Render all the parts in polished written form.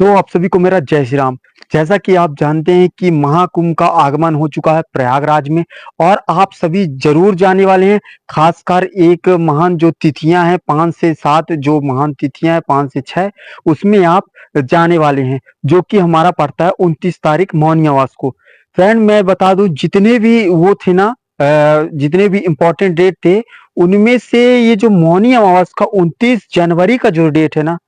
तो आप सभी को मेरा जय श्री राम। जैसा कि आप जानते हैं कि महाकुंभ का आगमन हो चुका है प्रयागराज में और आप सभी ज़रूर जाने वाले हैं। ख़ासकर एक महान जो तिथियाँ हैं 5 से 7 जो महान तिथियाँ हैं 5 से 6 उसमें आप जाने वाले हैं, जो कि हमारा पड़ता है 29 तारीख मौनी अमावस को। फ्रेंड मैं बता दूँ जितने भी वो थे ना जितने भी इम्पोर्टेंट डेट थे, उनमें से ये जो मौनी अमावस का 29 जनवरी का जो डेट है ना,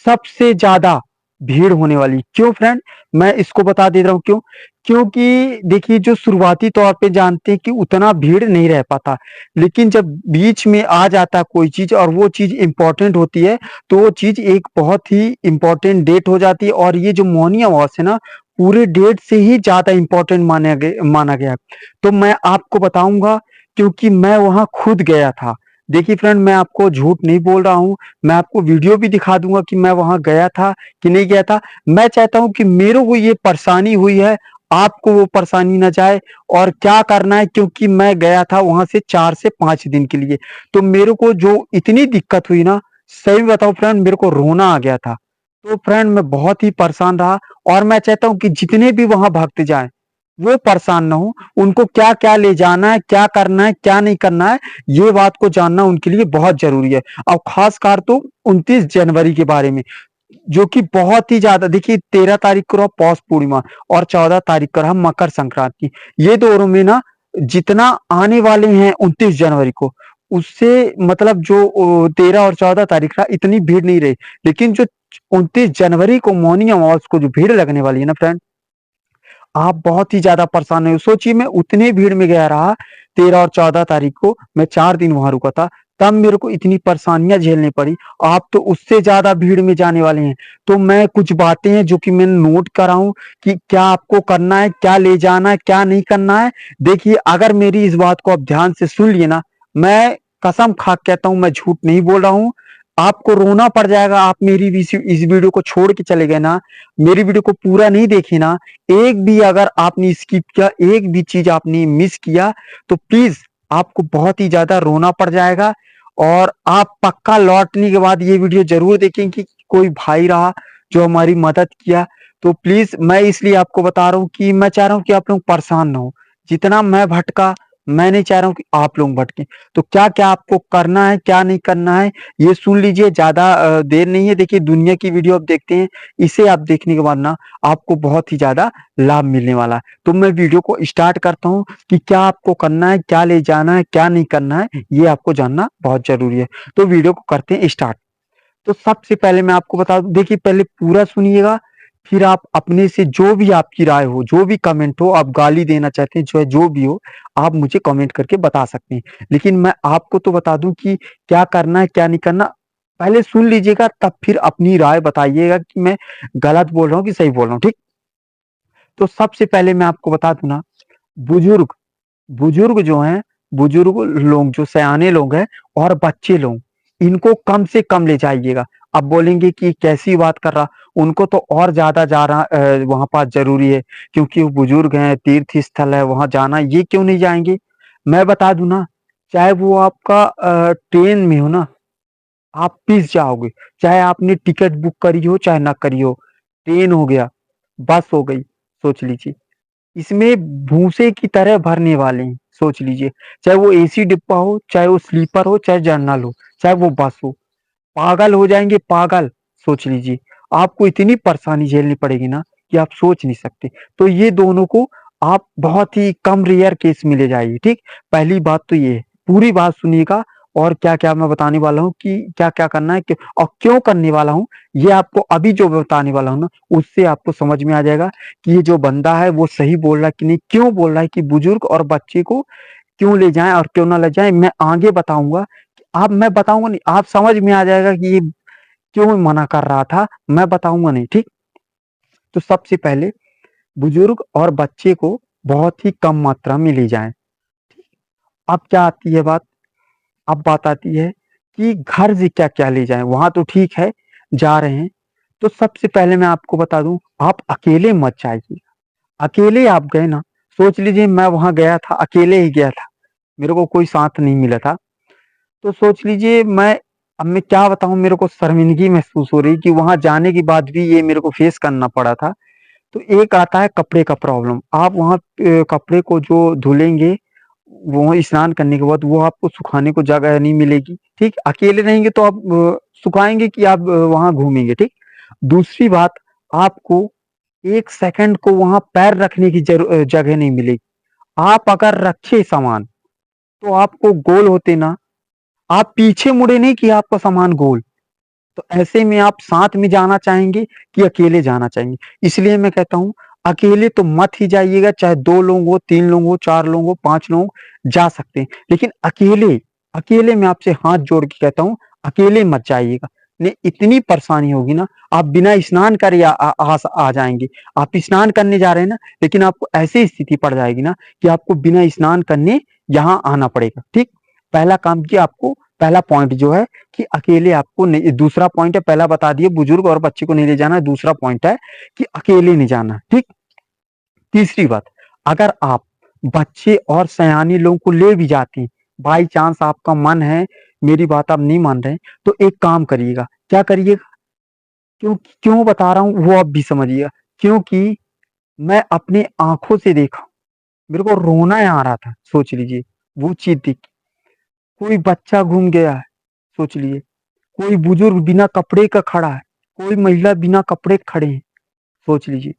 सबसे ज़्यादा भीड़ होने वाली। क्यों फ्रेंड? मैं इसको बता दे रहा हूँ क्यों? क्योंकि देखिए जो शुरुआती तौर पे जानते हैं कि उतना भीड़ नहीं रह पाता, लेकिन जब बीच में आ जाता है कोई चीज़ और वो चीज़ इम्पोर्टेंट होती है, तो वो चीज़ एक बहुत ही इम्पोर्टेंट डेट हो जाती है और ये जो मौनी अमावस्या है ना, पूरे डेट से ही ज़्यादा इम्पोर्टेंट माना गया है। तो मैं आपको बताऊँगा क्योंकि मैं वहाँ खुद गया था। देखिए फ्रेंड मैं आपको झूठ नहीं बोल रहा हूँ, मैं आपको वीडियो भी दिखा दूँगा कि मैं वहाँ गया था कि नहीं गया था। मैं चाहता हूँ कि मेरे को ये परेशानी हुई है, आपको वो परेशानी ना जाए और क्या करना है क्योंकि मैं गया था वहाँ से 4 से 5 दिन के लिए। तो मेरे को जो इतनी दिक्कत हुई ना, सही बताऊँ फ्रेंड मेरे को रोना आ गया था। तो फ्रेंड मैं बहुत ही परेशान रहा और मैं चाहता हूँ कि जितने भी वहाँ भक्त जाएँ, वो परेशान ना हों। उनको क्या-क्या ले जाना है, क्या करना है, क्या नहीं करना है, ये बात को जानना उनके लिए बहुत ज़रूरी है। और ख़ासकर तो 29 जनवरी के बारे में। जो कि बहुत ही ज़्यादा देखिए 13 तारीख को रहा पौष पूर्णिमा और 14 तारीख को रहा मकर संक्रांति। ये दोनों में ना जितना आने वाले हैं 29 जनवरी को, उससे मतलब जो 13 और 14 तारीख रहा इतनी भीड़ नहीं रही। लेकिन जो 29 जनवरी को मौनी अमावस को जो भीड़ लगने वाली है ना फ्रेंड, आप बहुत ही ज़्यादा परेशान नहीं हो। सोचिए मैं उतनी भीड़ में गया रहा 13 और 14 तारीख को, मैं 4 दिन वहाँ रुका था, तब मेरे को इतनी परेशानियाँ झेलनी पड़ी। आप तो उससे ज़्यादा भीड़ में जाने वाले हैं। तो मैं कुछ बातें हैं जो कि मैंने नोट करा हूँ कि क्या आपको करना है, क्या ले जाना है, क्या नहीं करना है। देखिए अगर मेरी इस बात को आप ध्यान से सुन लिए ना, मैं कसम खा के कहता हूँ मैं झूठ नहीं बोल रहा हूँ। आपको रोना पड़ जाएगा आप मेरी इस वीडियो को छोड़ के चले गए ना, मेरी वीडियो को पूरा नहीं देखे ना, एक भी अगर आपने स्किप किया, एक भी चीज़ आपने मिस किया, तो प्लीज़ आपको बहुत ही ज़्यादा रोना पड़ जाएगा और आप पक्का लौटने के बाद ये वीडियो ज़रूर देखें कि कोई भाई रहा जो हमारी मदद किया। तो प्लीज़ मैं इसलिए आपको बता रहा हूँ कि मैं चाह रहा हूँ कि आप लोग परेशान ना हो। जितना मैं भटका, मैं नहीं चाह रहा हूँ कि आप लोग भटकें। तो क्या-क्या आपको करना है, क्या नहीं करना है, ये सुन लीजिए। ज़्यादा देर नहीं है। देखिए दुनिया की वीडियो आप देखते हैं, इसे आप देखने के बाद ना आपको बहुत ही ज़्यादा लाभ मिलने वाला है। तो मैं वीडियो को स्टार्ट करता हूँ कि क्या आपको करना है, क्या ले जाना है, क्या नहीं करना है, ये आपको जानना बहुत ज़रूरी है। तो वीडियो को करते हैं स्टार्ट। तो सबसे पहले मैं आपको बता दूँ देखिए पहले पूरा सुनिएगा, फिर आप अपने से जो भी आपकी राय हो, जो भी कमेंट हो, आप गाली देना चाहते हैं, चाहे जो भी हो, आप मुझे कमेंट करके बता सकते हैं। लेकिन मैं आपको तो बता दूँ कि क्या करना है, क्या नहीं करना, पहले सुन लीजिएगा तब फिर अपनी राय बताइएगा कि मैं गलत बोल रहा हूँ कि सही बोल रहा हूँ, ठीक? तो सबसे पहले मैं आपको बता दूँ ना, बुजुर्ग बुजुर्ग जो हैं, बुजुर्ग लोग जो सयाने लोग हैं और बच्चे लोग, इनको कम से कम ले जाइएगा। अब बोलेंगे कि कैसी बात कर रहा, उनको तो और ज़्यादा वहाँ पास ज़रूरी है क्योंकि वो बुजुर्ग हैं, तीर्थ स्थल है, वहाँ जाना, ये क्यों नहीं जाएँगे? मैं बता दूँ ना, चाहे वो आपका ट्रेन में हो ना, आप पिस जाओगे, चाहे आपने टिकट बुक करी हो, चाहे ना करी हो। ट्रेन हो गया, बस हो गई, सोच लीजिए। इसमें भूसे की तरह भरने वाले हैं, सोच लीजिए। चाहे वो एसी डिब्बा हो, चाहे वो स्लीपर हो, चाहे जनरल हो, चाहे वो बस हो। पागल हो जाएँगे पागल, सोच लीजिए। आपको इतनी परेशानी झेलनी पड़ेगी ना कि आप सोच नहीं सकते। तो ये दोनों को आप बहुत ही कम रेयर केस में ले जाइए, ठीक? पहली बात तो ये है। पूरी बात सुनिएगा और क्या-क्या मैं बताने वाला हूँ कि क्या-क्या करना है और क्यों करने वाला हूँ, ये आपको अभी जो बताने वाला हूँ ना, उससे आपको समझ में आ जाएगा कि ये जो बंदा है वो सही बोल रहा है कि नहीं, क्यों बोल रहा है कि बुजुर्ग और बच्चे को क्यों ले जाएँ और क्यों ना ले जाएँ, मैं आगे बताऊँगा। आप मैं बताऊँगा नहीं, आप समझ में आ जाएगा कि ये क्यों मना कर रहा था, मैं बताऊँगा नहीं, ठीक? तो सबसे पहले बुजुर्ग और बच्चे को बहुत ही कम मात्रा में ले जाएँ। अब क्या आती है बात? अब बात आती है कि घर से क्या-क्या ले जाएँ, वहाँ तो ठीक है, जा रहे हैं। तो सबसे पहले मैं आपको बता दूँ, आप अकेले मत जाइए। अकेले आप गए ना, सोच लीजिए मैं वहाँ गया था, अकेले ही गया था, मेरे को कोई साथ नहीं मिला था। तो सोच लीजिए मैं अब मैं क्या बताऊँ, मेरे को शर्मिंदगी महसूस हो रही कि वहाँ जाने के बाद भी ये मेरे को फेस करना पड़ा था। तो एक आता है कपड़े का प्रॉब्लम, आप वहाँ कपड़े को जो धुलेंगे, वो स्नान करने के बाद वो आपको सुखाने को जगह नहीं मिलेगी, ठीक? अकेले रहेंगे तो आप सुखाएँगे कि आप वहाँ घूमेंगे, ठीक? दूसरी बात, आपको 1 सेकंड को वहाँ पैर रखने की जगह नहीं मिलेगी। आप अगर रखे सामान, तो आपको गोल होते ना, आप पीछे मुड़े नहीं कि आपका सामान गोल। तो ऐसे में आप साथ में जाना चाहेंगे कि अकेले जाना चाहेंगे? इसलिए मैं कहता हूँ, अकेले तो मत ही जाइएगा, चाहे 2 लोग हो, 3 लोग हो, 4 लोग हो, 5 लोग जा सकते हैं। लेकिन अकेले, अकेले मैं आपसे हाथ जोड़ के कहता हूँ, अकेले मत जाइएगा। नहीं, इतनी परेशानी होगी ना, आप बिना स्नान करे आ जाएँगे। आप स्नान करने जा रहे हैं ना, लेकिन आपको ऐसी स्थिति पड़ जाएगी ना कि आपको बिना स्नान करने यहाँ आना पड़ेगा, ठीक? पहला काम कि आपको, पहला पॉइंट जो है कि अकेले आपको नहीं, दूसरा पॉइंट है, पहला बता दिए बुजुर्ग और बच्चे को नहीं ले जाना है, दूसरा पॉइंट है कि अकेले नहीं जाना, ठीक? तीसरी बात, अगर आप बच्चे और सयाने लोगों को ले भी जाते हैं, बाई चांस आपका मन है, मेरी बात आप नहीं मान रहे हैं, तो एक काम करिएगा, क्या करिएगा? क्यों क्यों बता रहा हूँ वो आप भी समझिएगा, क्योंकि मैं अपनी आंखों से देखा, मेरे को रोना आ रहा था, सोच लीजिए, वो चीज देख के। कोई बच्चा घूम गया है, सोच लीजिए, कोई बुजुर्ग बिना कपड़े का खड़ा है, कोई महिला बिना कपड़े के खड़े हैं, सोच लीजिए।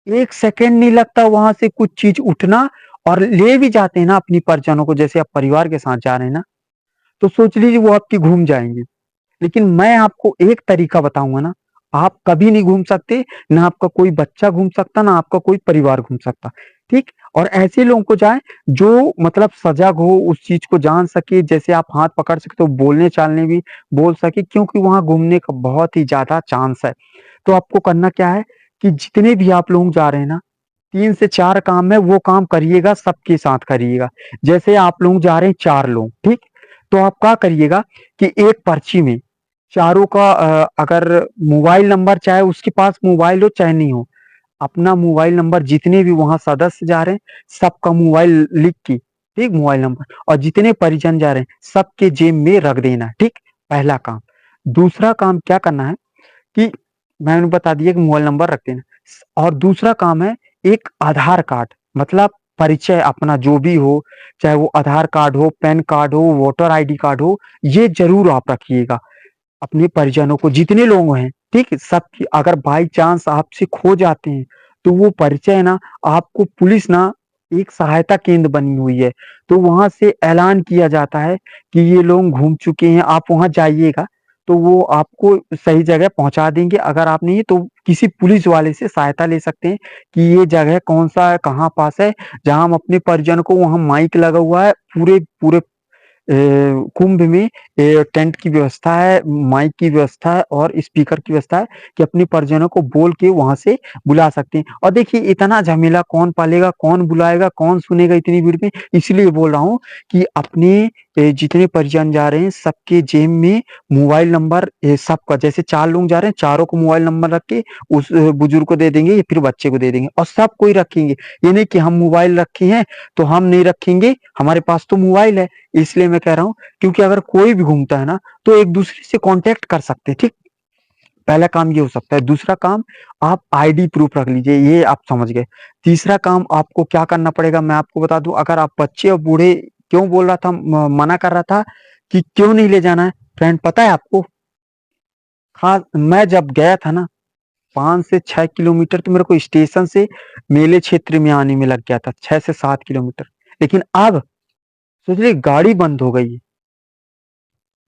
1 सेकंड नहीं लगता वहाँ से कुछ चीज़ उठना, और ले भी जाते हैं ना अपनी परिजनों को, जैसे आप परिवार के साथ जा रहे हैं ना, तो सोच लीजिए वो आपकी घूम जाएँगे। लेकिन मैं आपको एक तरीका बताऊँगा ना, आप कभी नहीं घूम सकते, ना आपका कोई बच्चा घूम सकता, ना आपका कोई परिवार घूम सकता, ठीक? और ऐसे लोगों को जाएँ जो मतलब सजग हो, उस चीज़ को जान सके, जैसे आप हाथ पकड़ सकते हो, बोलने-चालने भी बोल सके, क्योंकि वहाँ घूमने का बहुत ही ज़्यादा चांस है। तो आपको करना क्या है कि जितने भी आप लोग जा रहे हैं ना, 3 से 4 काम है, वो काम करिएगा, सबके साथ करिएगा। जैसे आप लोग जा रहे हैं 4 लोग, ठीक? तो आप क्या करिएगा कि एक पर्ची में चारों का अगर मोबाइल नंबर, चाहे उसके पास मोबाइल हो चाहे नहीं हो, अपना मोबाइल नंबर, जितने भी वहाँ सदस्य जा रहे हैं, सबका मोबाइल लिख के, ठीक? मोबाइल नंबर, और जितने परिजन जा रहे हैं, सबके जेब में रख देना, ठीक? पहला काम। दूसरा काम क्या करना है कि मैंने बता दिया कि मोबाइल नंबर रख देना। और दूसरा काम है, एक आधार कार्ड, मतलब परिचय अपना जो भी हो, चाहे वो आधार कार्ड हो, पैन कार्ड हो, वोटर आईडी कार्ड हो, ये ज़रूर आप रखिएगा। अपने परिजनों को, जितने लोग हैं, ठीक है? सबकी, अगर बाई चांस आपसे खो जाते हैं, तो वो परिचय ना, आपको पुलिस ना, एक सहायता केंद्र बनी हुई है, तो वहाँ से ऐलान किया जाता है कि ये लोग घूम चुके हैं, आप वहाँ जाइएगा, तो वो आपको सही जगह पहुँचा देंगे। अगर आप नहीं है, तो किसी पुलिस वाले से सहायता ले सकते हैं कि ये जगह कौन-सा है, कहाँ पास है, जहाँ हम अपने परिजन को, वहाँ माइक लगा हुआ है, पूरे पूरे कुंभ में टेंट की व्यवस्था है, माइक की व्यवस्था है और स्पीकर की व्यवस्था है कि अपने परिजनों को बोल के वहाँ से बुला सकते हैं। और देखिए, इतना झमेला कौन पालेगा, कौन बुलाएगा, कौन सुनेगा इतनी भीड़ में? इसलिए बोल रहा हूँ कि अपने जितने परिजन जा रहे हैं, सबके जेब में मोबाइल नंबर, सबका, जैसे 4 लोग जा रहे हैं, चारों को मोबाइल नंबर रख के उस बुजुर्ग को दे देंगे या फिर बच्चे को दे देंगे, और सब कोई रखेंगे। ये नहीं कि हम मोबाइल रखे हैं, तो हम नहीं रखेंगे, हमारे पास तो मोबाइल है। इसलिए मैं कह रहा हूँ, क्योंकि अगर कोई भी घूमता है ना, तो एक दूसरे से कांटेक्ट कर सकते हैं, ठीक? पहला काम ये हो सकता है। दूसरा काम, आप आईडी प्रूफ रख लीजिए, ये आप समझ गए। तीसरा काम आपको क्या करना पड़ेगा, मैं आपको बता दूं, अगर आप बच्चे और बूढ़े, क्यों बोल रहा था, मना कर रहा था कि क्यों नहीं ले जाना है, फ्रेंड पता है आपको? खास मैं जब गया था ना, 5 से 6 किलोमीटर तो मेरे को स्टेशन से मेले क्षेत्र में आने में लग गया था, 6 से 7 किलोमीटर। लेकिन अब सोचिए, गाड़ी बंद हो गई है।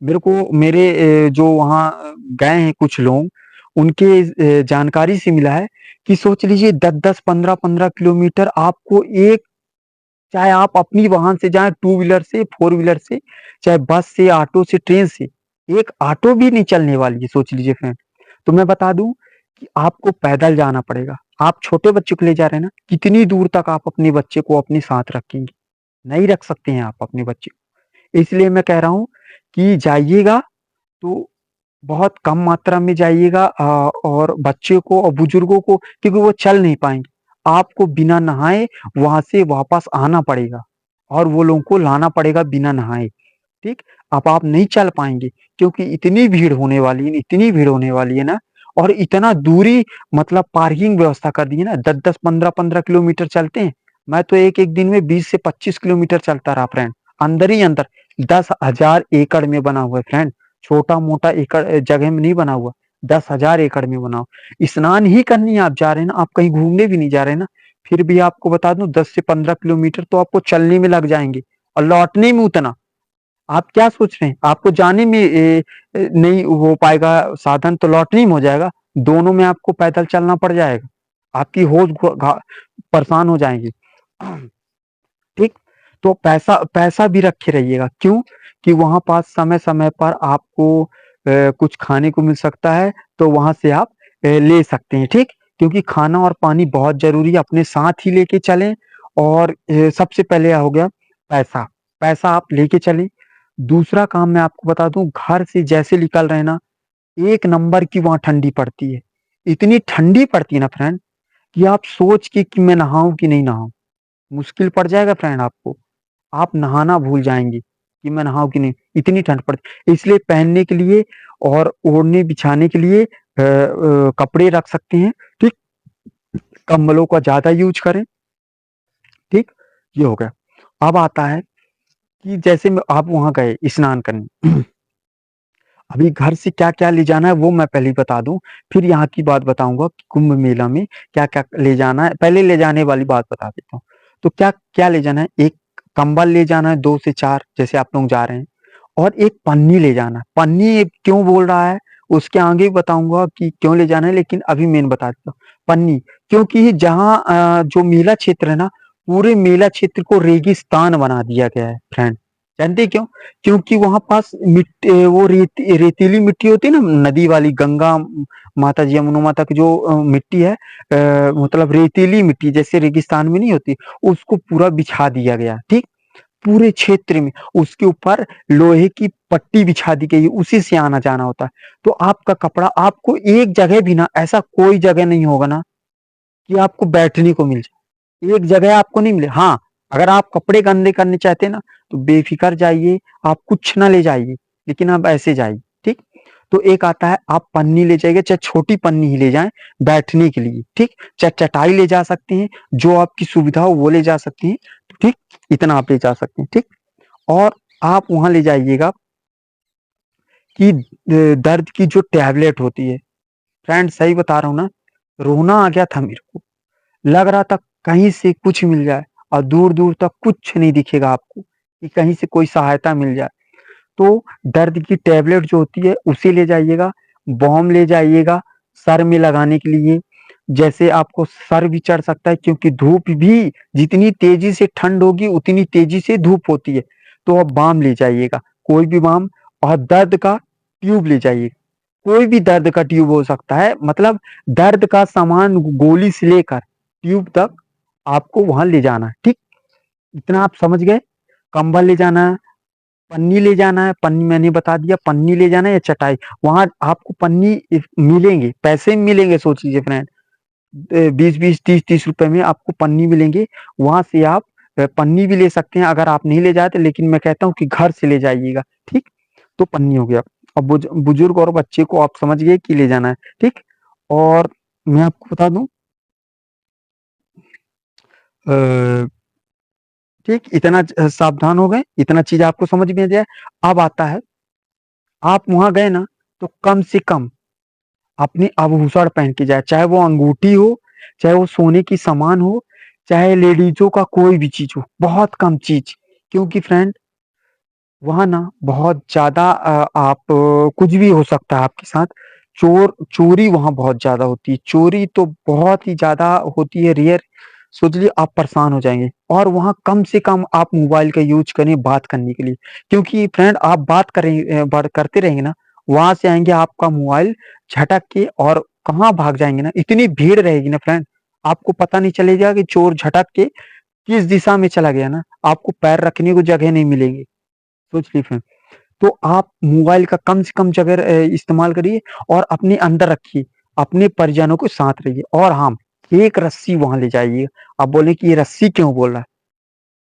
मेरे को मेरे जो वहाँ गए हैं कुछ लोग, उनके जानकारी से मिला है कि सोच लीजिए 10-10, 15-15 किलोमीटर आपको एक, चाहे आप अपनी वाहन से जाएँ, टू व्हीलर से, फोर व्हीलर से, चाहे बस से, ऑटो से, ट्रेन से, एक ऑटो भी नहीं चलने वाली है, सोच लीजिए फ्रेंड। तो मैं बता दूँ कि आपको पैदल जाना पड़ेगा। आप छोटे बच्चे को ले जा रहे हैं ना, कितनी दूर तक आप अपने बच्चे को अपने साथ रखेंगे? नहीं रख सकते हैं आप अपने बच्चे को। इसलिए मैं कह रहा हूँ कि जाइएगा तो बहुत कम मात्रा में जाइएगा, और बच्चे को और बुजुर्गों को, क्योंकि वो चल नहीं पाएँगे। आपको बिना नहाए वहाँ से वापस आना पड़ेगा, और वो लोगों को लाना पड़ेगा बिना नहाए, ठीक? अब आप नहीं चल पाएँगे क्योंकि इतनी भीड़ होने वाली है, इतनी भीड़ होने वाली है ना और इतना दूरी मतलब पार्किंग व्यवस्था कर दी है ना 10-10, 15-15 किलोमीटर चलते हैं। मैं तो एक-एक दिन में 20 से 25 किलोमीटर चलता रहा फ्रेंड, अंदर ही अंदर 10,000 एकड़ में बना हुआ है फ्रेंड, छोटा-मोटा एकड़ जगह में नहीं बना हुआ, 10,000 एकड़ में बना हुआ। स्नान ही करने आप जा रहे हैं ना, आप कहीं घूमने भी नहीं जा रहे हैं ना, फिर भी आपको बता दूँ 10 से 15 किलोमीटर तो आपको चलने में लग जाएँगे और लौटने में उतना। आप क्या सोच रहे हैं? आपको जाने में नहीं हो पाएगा साधन तो लौटने में हो जाएगा। दोनों में आपको पैदल चलना पड़ जाएगा। आपकी होश परेशान हो जाएँगी। ठीक? तो पैसा पैसा भी रखे रहिएगा। क्यों? कि वहाँ पास समय-समय पर आपको कुछ खाने को मिल सकता है, तो वहाँ से आप ले सकते हैं, ठीक? क्योंकि खाना और पानी बहुत ज़रूरी है, अपने साथ ही लेके चलें और सबसे पहले हो गया पैसा। पैसा आप लेके चलें। दूसरा काम मैं आपको बता दूँ, घर से जैसे निकल रहे हैं ना, 1 नंबर की वहाँ ठंडी पड़ती है। इतनी ठंडी पड़ती है ना फ्रेंड, कि आप सोच के कि मैं नहाऊँ कि नहीं नहाऊँ? मुश्किल पड़ जाएगा फ्रेंड आपको। आप नहाना भूल जाएँगे कि मैं नहाऊँ कि नहीं, इतनी ठंड पड़ती इसलिए पहनने के लिए और ओढ़ने-बिछाने के लिए कपड़े रख सकते हैं, ठीक? कंबलों का ज़्यादा यूज़ करें, ठीक? ये हो गया। अब आता है कि जैसे में आप वहाँ गए स्नान करने, अभी घर से क्या-क्या ले जाना है वो मैं पहले ही बता दूँ, फिर यहाँ की बात बताऊँगा कि कुंभ मेला में क्या-क्या ले जाना है, पहले ले जाने वाली बात बता देता हूँ। तो क्या-क्या ले जाना है, एक कंबल ले जाना है 2 से 4 जैसे आप लोग जा रहे हैं और एक पन्नी ले जाना है। पन्नी क्यों बोल रहा है, उसके आगे बताऊँगा कि क्यों ले जाना है लेकिन अभी मेन बता देता हूँ। पन्नी क्योंकि जहाँ जो मेला क्षेत्र है ना, पूरे मेला क्षेत्र को रेगिस्तान बना दिया गया है फ्रेंड। जानते हैं क्यों? क्योंकि वहाँ पास वो रेतीली मिट्टी होती है ना नदी वाली गंगा माता जी, यमुना माता की जो मिट्टी है मतलब रेतीली मिट्टी जैसे रेगिस्तान में नहीं होती, उसको पूरा बिछा दिया गया, ठीक? पूरे क्षेत्र में उसके ऊपर लोहे की पट्टी बिछा दी गई है, उसी से आना-जाना होता है। तो आपका कपड़ा आपको एक जगह भी ना ऐसा कोई जगह नहीं होगा ना कि आपको बैठने को मिल जाए। एक जगह आपको नहीं मिले हाँ, अगर आप कपड़े गंदे करने चाहते हैं ना, तो बेफ़िक्र जाइए, आप कुछ ना ले जाइए, लेकिन आप ऐसे जाइए, ठीक? तो एक आता है आप पन्नी ले जाइएगा, चाहे छोटी पन्नी ही ले जाएँ बैठने के लिए, ठीक? चाहे चटाई ले जा सकते हैं, जो आपकी सुविधा हो वो ले जा सकती हैं, ठीक? इतना आप ले जा सकते हैं, ठीक? और आप वहाँ ले जाइएगा कि दर्द की जो टैबलेट होती है, फ्रेंड सही बता रहा हूँ ना, रोना आ गया था मेरे को। लग रहा था कहीं से कुछ मिल जाए और दूर-दूर तक कुछ नहीं दिखेगा आपको, कि कहीं से कोई सहायता मिल जाए। तो दर्द की टैबलेट जो होती है उसे ले जाइएगा, बाम ले जाइएगा सर में लगाने के लिए, जैसे आपको सर भी चढ़ सकता है क्योंकि धूप भी जितनी तेज़ी से ठंड होगी उतनी तेज़ी से धूप होती है। तो आप बाम ले जाइएगा, कोई भी बाम और दर्द का ट्यूब ले जाइएगा। कोई भी दर्द का ट्यूब हो सकता है, मतलब दर्द का सामान गोली से लेकर ट्यूब तक आपको वहाँ ले जाना है, ठीक? इतना आप समझ गए? कंबल ले जाना है, पन्नी ले जाना है, पन्नी मैंने बता दिया, पन्नी ले जाना है या चटाई। वहाँ आपको पन्नी मिलेंगे, पैसे में मिलेंगे सोच लीजिए फ्रेंड। 20-20, 30-30 रुपए में आपको पन्नी मिलेंगे, वहाँ से आप पन्नी भी ले सकते हैं अगर आप नहीं ले जाते लेकिन मैं कहता हूँ कि घर से ले जाइएगा, ठीक? तो पन्नी हो गया। अब बुजुर्ग और बच्चे को आप समझ गए कि ले जाना है, ठीक? और मैं आपको बता दूँ अ, ठीक इतना सावधान हो गए, इतना चीज़ आपको समझ में आ जाए। अब आता है, आप वहाँ गए ना तो कम से कम अपनी आभूषण पहन के जाए, चाहे वो अंगूठी हो, चाहे वो सोने की सामान हो, चाहे लेडीज़ों का कोई भी चीज़ हो, बहुत कम चीज़। क्योंकि फ्रेंड वहाँ ना बहुत ज़्यादा आप कुछ भी हो सकता है आपके साथ। चोरी वहाँ बहुत ज़्यादा होती है। चोरी तो बहुत ही ज़्यादा होती है रेयर, सोचिए आप परेशान हो जाएँगे। और वहाँ कम से कम आप मोबाइल का यूज़ करें बात करने के लिए। क्योंकि फ्रेंड आप बात करते रहेंगे ना, वहाँ से आएँगे आपका मोबाइल झटक के और कहाँ भाग जाएँगे ना, इतनी भीड़ रहेगी ना फ्रेंड, आपको पता नहीं चलेगा कि चोर झटक के किस दिशा में चला गया ना, आपको पैर रखने को जगह नहीं मिलेगी। सोच ली फिर। तो आप मोबाइल का कम से कम जगह इस्तेमाल करिए और अपने अंदर रखिए, अपने परिजनों के साथ रहिए और हाँ, एक रस्सी वहाँ ले जाइए। आप बोले कि ये रस्सी क्यों बोल रहा है?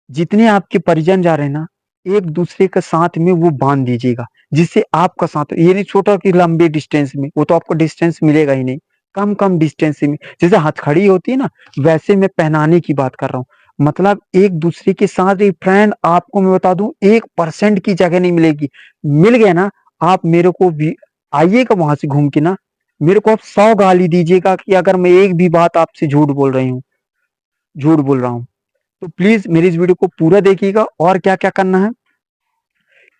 जितने आपके परिजन जा रहे हैं ना, एक दूसरे के साथ में वो बांध दीजिएगा, जिससे आपका साथ ये नहीं छोटा कि लंबे डिस्टेंस में, वो तो आपको डिस्टेंस मिलेगा ही नहीं, कम कम डिस्टेंस में जैसे हथकड़ी होती है ना, वैसे मैं पहनाने की बात कर रहा हूँ। मतलब एक दूसरे के साथ एक फ्रेंड, आपको मैं बता दूं 1% की जगह नहीं मिलेगी। मिल गया ना, आप मेरे को भी आइएगा वहां से घूम के ना, मेरे को आप 100 गाली दीजिएगा कि अगर मैं एक भी बात आपसे झूठ बोल रही हूँ, झूठ बोल रहा हूँ। तो प्लीज मेरी इस वीडियो को पूरा देखिएगा। और क्या क्या करना है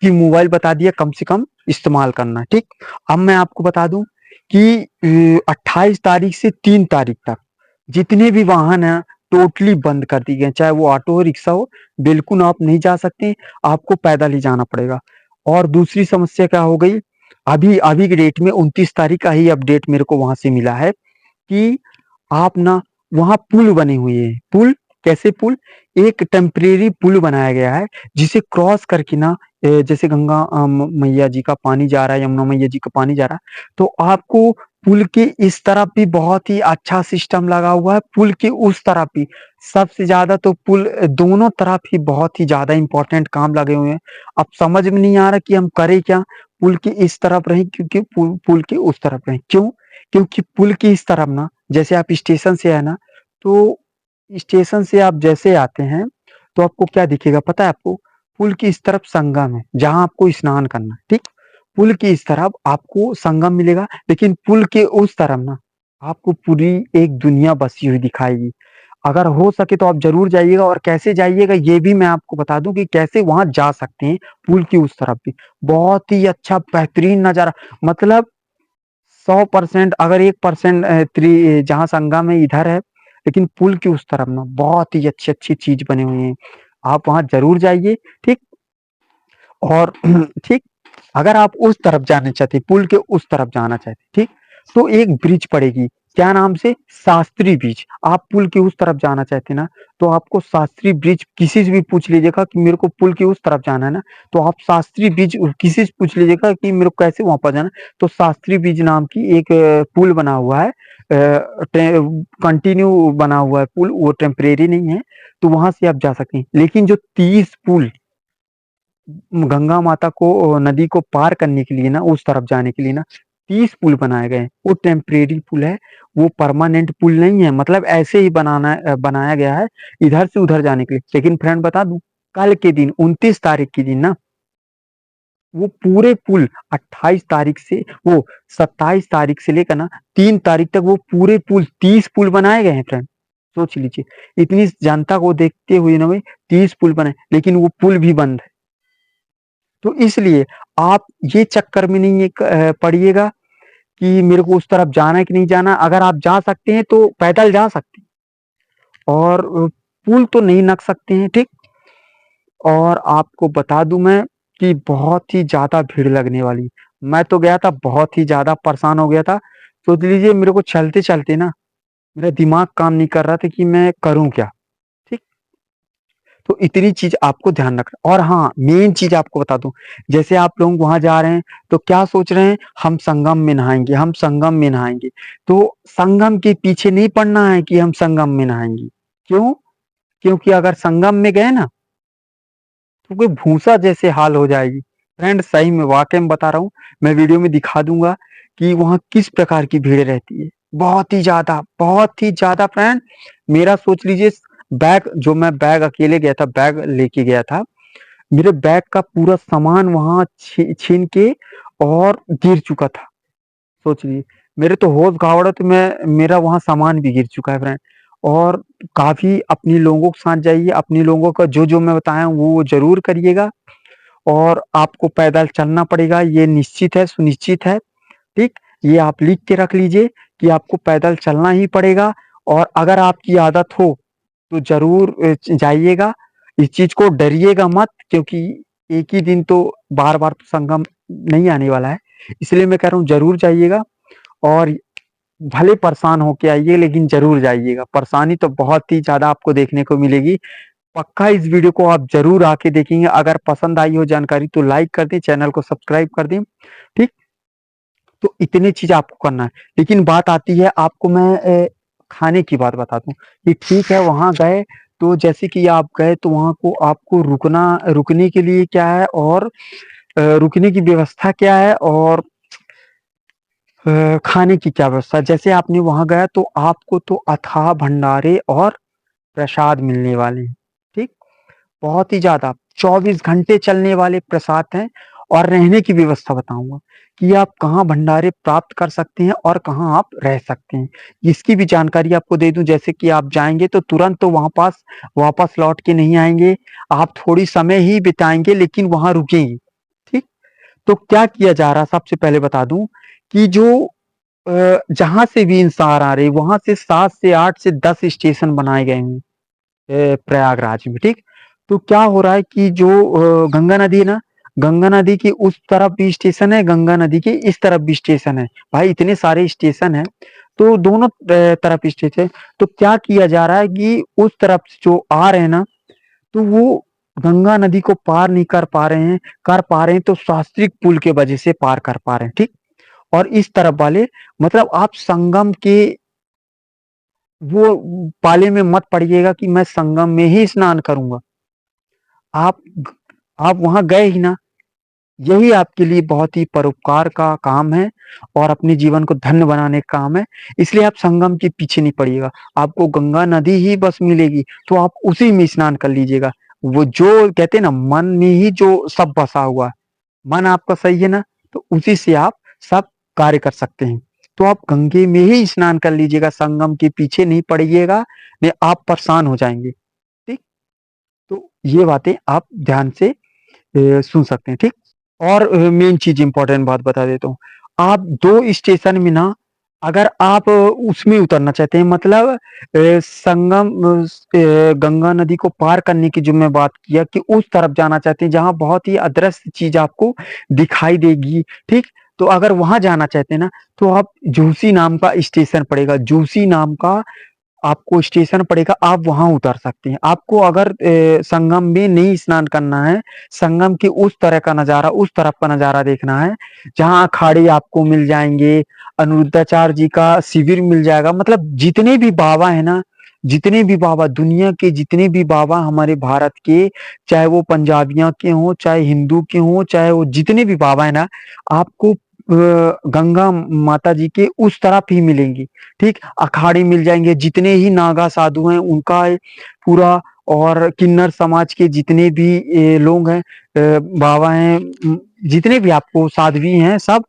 कि मोबाइल बता दिया कम से कम इस्तेमाल करना, ठीक। अब मैं आपको बता दूं कि 28 तारीख से 3 तारीख तक जितने भी वाहन हैं टोटली बंद कर दिए गए, चाहे वो ऑटो हो रिक्शा हो, बिल्कुल आप नहीं जा सकते, आपको पैदल ही जाना पड़ेगा। और दूसरी समस्या क्या हो गई, अभी अभी के डेट में 29 तारीख का ही अपडेट मेरे को वहां से मिला है कि आप ना वहाँ पुल बने हुए हैं। पुल कैसे पुल, एक टेम्परेरी पुल बनाया गया है जिसे क्रॉस करके ना जैसे गंगा मैया जी का पानी जा रहा है, यमुना मैया जी का पानी जा रहा है, तो आपको पुल के इस तरफ भी बहुत ही अच्छा सिस्टम लगा हुआ है, पुल के उस तरफ भी सबसे ज्यादा तो पुल दोनों तरफ ही बहुत ही ज्यादा इंपॉर्टेंट काम लगे हुए हैं। अब समझ में नहीं आ रहा कि हम करें क्या, पुल के इस तरफ रहे क्योंकि पुल के उस तरफ रहे, क्यों, क्योंकि पुल की इस तरफ ना, जैसे आप स्टेशन से है ना, तो स्टेशन से आप जैसे आते हैं तो आपको क्या दिखेगा पता है आपको, पुल की इस तरफ संगम है जहां आपको स्नान करना है, ठीक। पुल की इस तरफ आपको संगम मिलेगा, लेकिन पुल के उस तरफ ना आपको पूरी एक दुनिया बसी हुई दिखाएगी। अगर हो सके तो आप जरूर जाइएगा, और कैसे जाइएगा ये भी मैं आपको बता दूं कि कैसे वहां जा सकते हैं। पुल की उस तरफ भी बहुत ही अच्छा बेहतरीन नजारा, मतलब 100%, अगर 1% त्रि जहाँ संगम है इधर है, लेकिन पुल की उस तरफ ना बहुत ही अच्छी-अच्छी चीज़ बने हुए हैं। आप वहाँ ज़रूर जाइए, ठीक? और ठीक, अगर आप उस तरफ जाना चाहते हैं, पुल के उस तरफ जाना चाहते हैं, ठीक? तो एक ब्रिज पड़ेगी, क्या नाम से? शास्त्री ब्रिज। आप पुल के उस तरफ जाना चाहते हैं ना, तो आपको शास्त्री ब्रिज किसी से भी पूछ लीजिएगा कि मेरे को पुल के उस तरफ जाना है ना, तो आप शास्त्री ब्रिज किसी से पूछ लीजिएगा कि मेरे को कैसे वहाँ पर जाना है, तो शास्त्री ब्रिज नाम की एक पुल बना हुआ है, कंटिन्यू बना हुआ है पुल, वो टेम्परेरी नहीं है, तो वहाँ से आप जा सकते हैं। लेकिन जो 30 पुल गंगा माता को नदी को पार करने के लिए ना, उस तरफ जाने के लिए ना 30 पुल बनाए गए हैं। वो टेम्परेरी पुल है, वो परमानेंट पुल नहीं है, मतलब ऐसे ही बनाया गया है इधर से उधर जाने के लिए। लेकिन फ्रेंड बता दूं, कल के दिन 29 तारीख के दिन ना वो पूरे पुल 28 तारीख से वो 27 तारीख से लेकर ना 3 तारीख तक वो पूरे पुल 30 पुल बनाए गए हैं फ्रेंड। सोच लीजिए, इतनी जनता को देखते हुए ना भाई 30 पुल बने, लेकिन वो पुल भी बंद है। तो इसलिए आप ये चक्कर में नहीं पड़िएगा कि मेरे को उस तरफ जाना है कि नहीं जाना। अगर आप जा सकते हैं तो पैदल जा सकते हैं, और पुल तो नहीं नक सकते हैं, ठीक। और आपको बता दूं मैं कि बहुत ही ज्यादा भीड़ लगने वाली, मैं तो गया था बहुत ही ज्यादा परेशान हो गया था। सोच लीजिए मेरे को चलते चलते ना मेरा दिमाग काम नहीं कर रहा था कि मैं करूं क्या, ठीक। तो इतनी चीज आपको ध्यान रखना। और हाँ, मेन चीज आपको बता दूं, जैसे आप लोग वहां जा रहे हैं तो क्या सोच रहे हैं, हम संगम में नहाएंगे, हम संगम में नहाएंगे। तो संगम के पीछे नहीं पड़ना है कि हम संगम में नहाएंगे। क्यों? क्योंकि अगर संगम में गए ना तो कोई भूसा जैसे हाल हो जाएगी। फ्रेंड सही में वाकई में बता रहा हूँ, मैं वीडियो में दिखा दूंगा कि वहां किस प्रकार की भीड़ रहती है। बहुत ही ज्यादा फ्रेंड। मेरा सोच लीजिए, बैग जो मैं बैग अकेले गया था, बैग लेके गया था, मेरे बैग का पूरा सामान वहां छीन के और गिर चुका था। सोच लीजिए, मेरे तो होश गवाड़ा, तो मैं मेरा वहां सामान भी गिर चुका है फ्रेंड। और काफी अपनी लोगों के साथ जाइए, अपनी लोगों का जो जो मैं बताया हूँ वो जरूर करिएगा। और आपको पैदल चलना पड़ेगा, ये निश्चित है, सुनिश्चित है, ठीक। ये आप लिख के रख लीजिए कि आपको पैदल चलना ही पड़ेगा। और अगर आपकी आदत हो तो जरूर जाइएगा, इस चीज को डरिएगा मत, क्योंकि एक ही दिन तो बार बार तो संगम नहीं आने वाला है। इसलिए मैं कह रहा हूँ जरूर जाइएगा, और भले परेशान होके आइए लेकिन जरूर जाइएगा। परेशानी तो बहुत ही ज्यादा आपको देखने को मिलेगी। पक्का इस वीडियो को आप जरूर आके देखेंगे। अगर पसंद आई हो जानकारी तो लाइक कर दें, चैनल को सब्सक्राइब कर दें, ठीक। तो इतनी चीज आपको करना है। लेकिन बात आती है, आपको मैं खाने की बात बता दूं कि ठीक है वहां गए तो जैसे कि आप गए तो वहाँ को आपको रुकने के लिए क्या है और रुकने की व्यवस्था क्या है और खाने की क्या व्यवस्था है? जैसे आपने वहाँ गया तो आपको तो अथाह भंडारे और प्रसाद मिलने वाले हैं, ठीक? बहुत ही ज़्यादा 24 घंटे चलने वाले प्रसाद हैं और रहने की व्यवस्था बताऊँगा कि आप कहाँ भंडारे प्राप्त कर सकते हैं और कहाँ आप रह सकते हैं। इसकी भी जानकारी आपको दे दूँ जैसे कि आप जाएँगे तो तुरंत तो वहाँ पास वापस लौट के नहीं आएँगे, आप थोड़ी समय ही बिताएँगे लेकिन वहाँ रुकेंगे, ठीक? तो क्या किया जा रहा है सबसे पहले बता दूँ कि जो जहाँ से भी इंसान आ रहे हैं वहाँ से 7 से 8 से 10 स्टेशन बनाए गए हैं। प्रयागराज में, ठीक? तो क्या हो रहा है कि जो गंगा नदी है ना, गंगा नदी के उस तरफ भी स्टेशन है, गंगा नदी के इस तरफ भी स्टेशन है। भाई इतने सारे स्टेशन हैं, तो दोनों तरफ स्टेशन है। तो क्या किया जा रहा है कि उस तरफ से जो आ रहे हैं ना, तो वो गंगा नदी को पार नहीं कर पा रहे हैं तो शास्त्रीय पुल के वजह से पार कर पा रहे हैं, ठीक? और इस तरफ वाले मतलब आप संगम के वो पाले में मत पड़िएगा कि मैं संगम में ही स्नान करूँगा। आप आप वहाँ गए ही ना, यही आपके लिए बहुत ही परोपकार का काम है और अपने जीवन को धन्य बनाने का काम है। इसलिए आप संगम के पीछे नहीं पड़िएगा। आपको गंगा नदी ही बस मिलेगी, तो आप उसी में स्नान कर लीजिएगा। वो जो कहते हैं ना मन में ही जो सब बसा हुआ है, मन आपका सही है ना, तो उसी से आप सब कार्य कर सकते हैं। तो आप गंगे में ही स्नान कर लीजिएगा, संगम के पीछे नहीं पड़िएगा, नहीं आप परेशान हो जाएँगे। ठीक? तो ये बातें आप ध्यान से सुन सकते हैं, ठीक? और मेन चीज़ इम्पोर्टेंट बात बता देता हूँ। आप 2 स्टेशन में ना अगर आप उसमें उतरना चाहते हैं मतलब संगम गंगा नदी को पार करने की जो मैं बात किया कि उस तरफ जाना चाहते हैं जहाँ बहुत ही अदृश्य चीज़ आपको दिखाई देगी, ठीक? तो अगर वहाँ जाना चाहते हैं ना, तो आप झूसी नाम का स्टेशन पड़ेगा, झूसी नाम का आपको स्टेशन पड़ेगा, आप वहाँ उतर सकते हैं। आपको अगर संगम में नहीं स्नान करना है, संगम के उस तरह का नज़ारा उस तरफ का नज़ारा देखना है, जहाँ अखाड़े आपको मिल जाएँगे, अनिरुद्धाचार्य जी का शिविर मिल जाएगा, मतलब जितने भी बाबा हैं ना, जितने भी बाबा दुनिया के जितने भी बाबा हमारे भारत के, चाहे वो पंजाबियों के हों, चाहे हिंदू के हों, चाहे वो जितने भी बाबा हैं ना, आपको गंगा माता जी के उस तरफ ही मिलेंगे। ठीक? अखाड़े मिल जाएँगे, जितने ही नागा साधु हैं उनका पूरा और किन्नर समाज के जितने भी लोग हैं बाबा हैं जितने भी आपको साध्वी हैं सब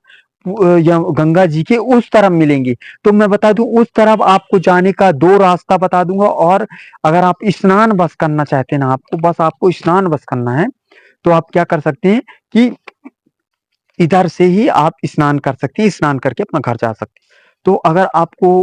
य गंगा जी के उस तरफ मिलेंगे। तो मैं बता दूँ उस तरफ आपको जाने का 2 रास्ता बता दूँगा और अगर आप स्नान बस करना चाहते हैं ना आपको स्नान बस करना है, तो आप क्या कर सकते हैं कि इधर से ही आप स्नान कर सकती हैं, स्नान करके अपना घर जा सकती हैं। तो अगर आपको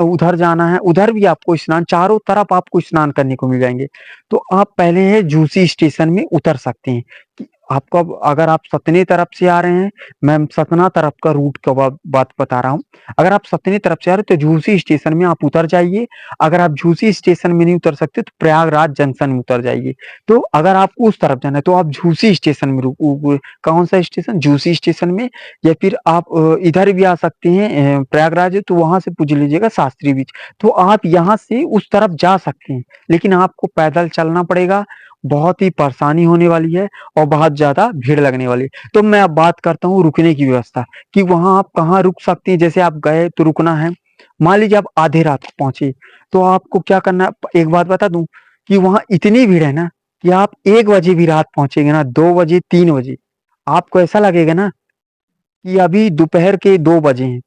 उधर जाना है, उधर भी आपको स्नान चारों तरफ आपको स्नान करने को मिल जाएँगे। तो आप पहले है झूसी स्टेशन में उतर सकते हैं कि आपको अब अगर आप सतनी तरफ से आ रहे हैं, मैं सतना तरफ का रूट का बात बता रहा हूँ। अगर आप सतनी तरफ से आ रहे हैं तो झूसी स्टेशन में आप उतर जाइए। अगर आप झूसी स्टेशन में नहीं उतर सकते तो प्रयागराज जंक्शन में उतर जाइए। तो अगर आपको उस तरफ जाना है तो आप झूसी स्टेशन में कौन-सा स्टेशन? झूसी स्टेशन में या फिर आप इधर भी आ सकते हैं प्रयागराज है तो वहाँ से पूछ लीजिएगा शास्त्री ब्रिज। तो आप यहाँ से उस तरफ जा सकते हैं, लेकिन आपको पैदल चलना पड़ेगा, बहुत ही परेशानी होने वाली है और बहुत ज़्यादा भीड़ लगने वाली है। तो मैं अब बात करता हूँ रुकने की व्यवस्था कि वहाँ आप कहाँ रुक सकते हैं, जैसे आप गए तो रुकना है। मान लीजिए आप आधे रात को पहुँचे, तो आपको क्या करना है एक बात बता दूँ कि वहाँ इतनी भीड़ है ना कि आप 1 बजे भी रात पहुँचेंगे ना 2 बजे, 3 बजे, आपको ऐसा लगेगा ना कि अभी दोपहर के 2 बजे हैं।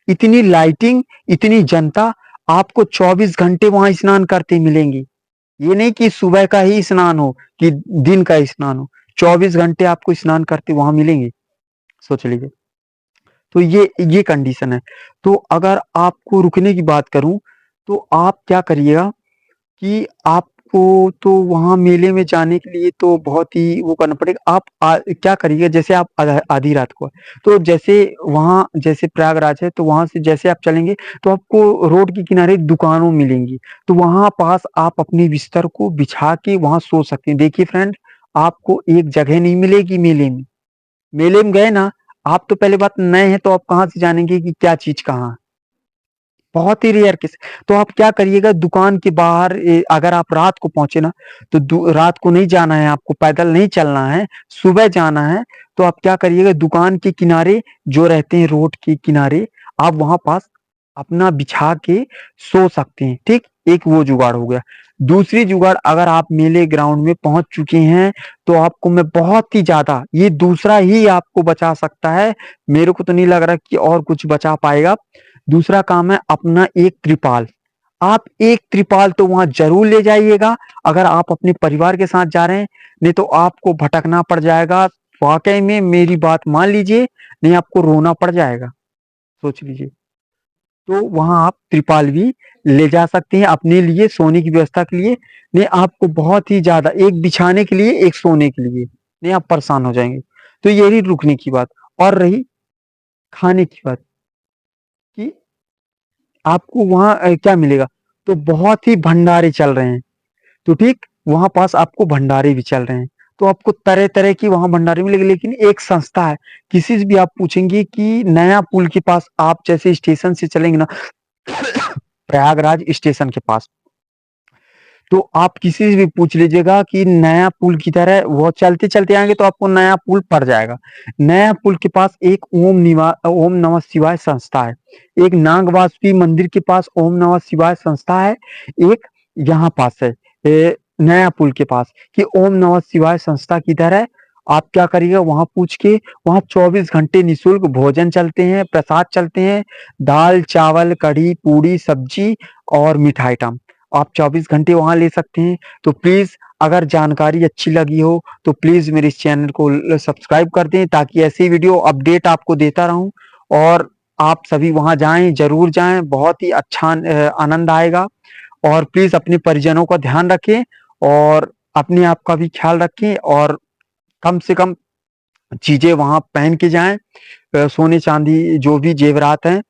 इतनी लाइटिंग, इतनी जनता, आपको 24 घंटे वहाँ स्नान करते मिलेंगी। ये नहीं कि सुबह का ही स्नान हो, कि दिन का स्नान हो, 24 घंटे आपको स्नान करते वहाँ मिलेंगे, सोच लीजिए। तो ये कंडीशन है। तो अगर आपको रुकने की बात करूँ, तो आप क्या करिएगा कि आपको तो वहाँ मेले में जाने के लिए तो बहुत ही वो करना पड़ेगा। आप क्या करिए जैसे आप आधी रात को तो जैसे वहाँ जैसे प्रयागराज है तो वहाँ से जैसे आप चलेंगे तो आपको रोड के किनारे दुकानों मिलेंगी। तो वहाँ पास आप अपने बिस्तर को बिछा के वहाँ सो सकते हैं। देखिए फ्रेंड, आपको एक जगह नहीं मिलेगी मेले में। मेले में गए ना, आप तो पहली बात नए हैं तो आप कहाँ से जानेंगे कि क्या चीज़ कहाँ है। बहुत ही रेयर केस। तो आप क्या करिएगा, दुकान के बाहर अगर आप रात को पहुंचे ना, तो रात को नहीं जाना है आपको, पैदल नहीं चलना है, सुबह जाना है। तो आप क्या करिएगा, दुकान के किनारे जो रहते हैं, रोड के किनारे, आप वहां पास अपना बिछा के सो सकते हैं। ठीक, एक वो जुगाड़ हो गया। दूसरी जुगाड़, अगर आप मेले ग्राउंड में पहुंच चुके हैं, तो आपको मैं बहुत ही ज्यादा, ये दूसरा ही आपको बचा सकता है। मेरे को तो नहीं लग रहा कि और कुछ बचा पाएगा। दूसरा काम है अपना एक त्रिपाल। आप एक त्रिपाल तो वहां जरूर ले जाइएगा, अगर आप अपने परिवार के साथ जा रहे हैं। नहीं तो आपको भटकना पड़ जाएगा, वाकई में मेरी बात मान लीजिए, नहीं आपको रोना पड़ जाएगा, सोच लीजिए। तो वहां आप त्रिपाल भी ले जा सकते हैं अपने लिए, सोने की व्यवस्था के लिए। नहीं आपको बहुत ही ज्यादा, एक बिछाने के लिए, एक सोने के लिए, नहीं आप परेशान हो जाएंगे। तो ये रही रुकने की बात। और रही खाने की बात, कि आपको वहाँ क्या मिलेगा, तो बहुत ही भंडारे चल रहे हैं। तो ठीक, वहाँ पास आपको भंडारे भी चल रहे हैं। तो आपको तरह-तरह की वहाँ भंडारे मिलेंगे, लेकिन एक संस्था है, किसी से भी आप पूछेंगे कि नया पुल के पास, आप जैसे स्टेशन से चलेंगे ना, प्रयागराज स्टेशन के पास, तो आप किसी से भी पूछ लीजिएगा कि नया पुल किधर है, वो चलते-चलते आएँगे तो आपको नया पुल पड़ जाएगा। नया पुल के पास एक ओम नमः शिवाय संस्था है। एक नागवासुकी मंदिर के पास ओम नमः शिवाय संस्था है। एक यहाँ पास है, नया पुल के पास, कि ओम नमः शिवाय संस्था किधर है। आप क्या करिएगा, वहाँ पूछ के, वहाँ 24 घंटे निःशुल्क भोजन चलते हैं, प्रसाद चलते हैं, दाल, चावल, कढ़ी, पूड़ी, सब्जी और मीठा आइटम। आप 24 घंटे वहाँ ले सकते हैं। तो प्लीज़, अगर जानकारी अच्छी लगी हो, तो प्लीज़ मेरे इस चैनल को सब्सक्राइब कर दें, ताकि ऐसी वीडियो अपडेट आपको देता रहूँ। और आप सभी वहाँ जाएँ, ज़रूर जाएँ, बहुत ही अच्छा आनंद आएगा। और प्लीज़ अपने परिजनों का ध्यान रखें, और अपने आप का भी ख्याल रखें, और कम से कम चीज़ें वहाँ पहन के जाएँ, सोने-चांदी जो भी ज़ेवरात हैं।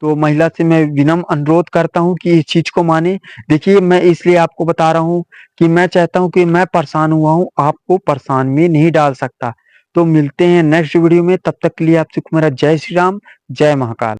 तो महिला से मैं विनम्र अनुरोध करता हूँ कि इस चीज़ को मानें। देखिए, मैं इसलिए आपको बता रहा हूँ कि मैं चाहता हूँ कि मैं परेशान हुआ हूँ, आपको परेशान में नहीं डाल सकता। तो मिलते हैं नेक्स्ट वीडियो में, तब तक के लिए आपसे मेरा जय श्री राम, जय महाकाल।